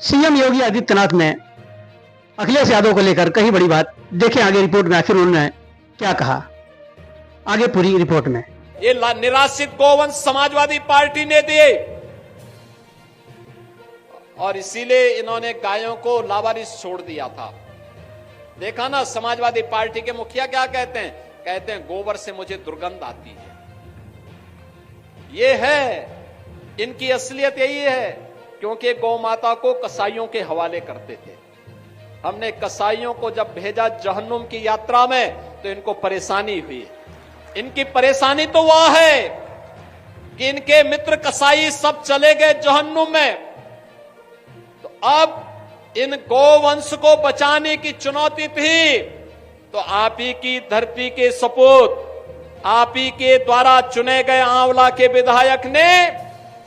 CM Yogi Adityanath ने अखिलेश यादव को लेकर कही बड़ी बात। देखें आगे रिपोर्ट में आखिर उन्होंने क्या कहा, आगे पूरी रिपोर्ट में। ये निराश्रित गोवंश समाजवादी पार्टी ने दिए और इसीलिए इन्होंने गायों को लावारिस छोड़ दिया था। देखा ना, समाजवादी पार्टी के मुखिया क्या कहते हैं? कहते हैं गोबर से मुझे दुर्गंध आती है। ये है इनकी असलियत, यही है, क्योंकि गौ माता को कसाईयों के हवाले करते थे। हमने कसाईयों को जब भेजा जहन्नुम की यात्रा में तो इनको परेशानी हुई। इनकी परेशानी तो वह है कि इनके मित्र कसाई सब चले गए जहन्नुम में, तो अब इन गोवंश को बचाने की चुनौती थी। तो आप ही की धरती के सपूत, आप ही के द्वारा चुने गए आंवला के विधायक ने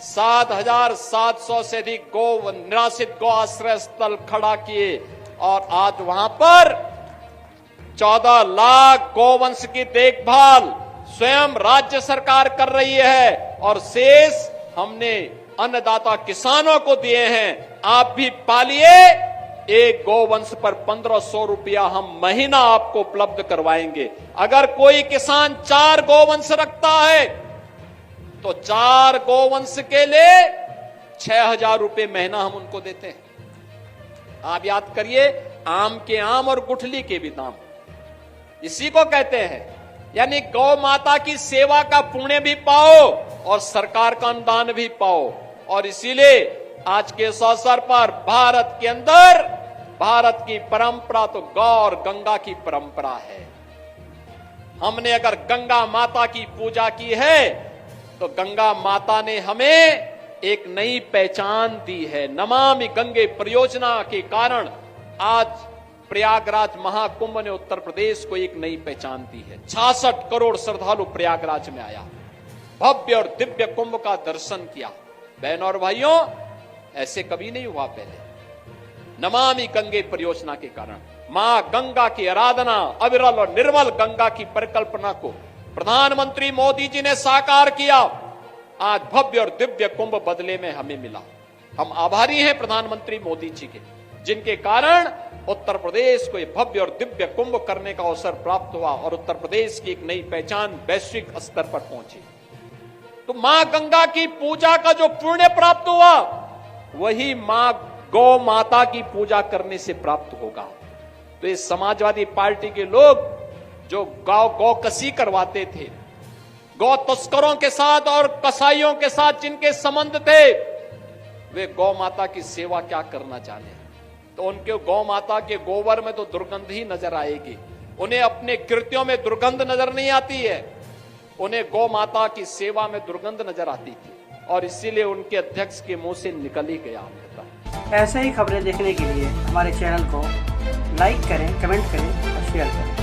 7,700 से अधिक निराश्रित गौ आश्रय स्थल खड़ा किए और आज वहां पर 14 लाख गोवंश की देखभाल स्वयं राज्य सरकार कर रही है और शेष हमने अन्नदाता किसानों को दिए हैं। आप भी पालिए, एक गोवंश पर 1,500 रुपया हम महीना आपको उपलब्ध करवाएंगे। अगर कोई किसान 4 गोवंश रखता है तो 4 गोवंश के लिए 6,000 रुपये महीना हम उनको देते हैं। आप याद करिए, आम के आम और गुठली के भी दाम, इसी को कहते हैं। यानी गौ माता की सेवा का पुण्य भी पाओ और सरकार का अनुदान भी पाओ। और इसीलिए आज के इस अवसर पर भारत के अंदर, भारत की परंपरा तो गौ और गंगा की परंपरा है। हमने अगर गंगा माता की पूजा की है तो गंगा माता ने हमें एक नई पहचान दी है। नमामि गंगे परियोजना के कारण आज प्रयागराज महाकुंभ ने उत्तर प्रदेश को एक नई पहचान दी है। 66 करोड़ श्रद्धालु प्रयागराज में आया, भव्य और दिव्य कुंभ का दर्शन किया। बहनों और भाइयों, ऐसे कभी नहीं हुआ पहले। नमामि गंगे परियोजना के कारण मां गंगा की आराधना, अविरल और निर्मल गंगा की परिकल्पना को प्रधानमंत्री मोदी जी ने साकार किया। आज भव्य और दिव्य कुंभ बदले में हमें मिला। हम आभारी हैं प्रधानमंत्री मोदी जी के, जिनके कारण उत्तर प्रदेश को यह भव्य और दिव्य कुंभ करने का अवसर प्राप्त हुआ और उत्तर प्रदेश की एक नई पहचान वैश्विक स्तर पर पहुंची। तो मां गंगा की पूजा का जो पुण्य प्राप्त हुआ, वही मां गौ माता की पूजा करने से प्राप्त होगा। तो इस समाजवादी पार्टी के लोग जो गौ कसी करवाते थे, गौ तस्करों के साथ और कसाईयों के साथ जिनके संबंध थे, वे गौ माता की सेवा क्या करना जाने। तो उनके गौ माता के गोबर में तो दुर्गंध ही नजर आएगी। उन्हें अपने कृत्यों में दुर्गंध नजर नहीं आती है, उन्हें गौ माता की सेवा में दुर्गंध नजर आती थी और इसीलिए उनके अध्यक्ष के मुंह से निकल ही गया। ऐसे ही खबरें देखने के लिए हमारे चैनल को लाइक करें, कमेंट करें और शेयर करें।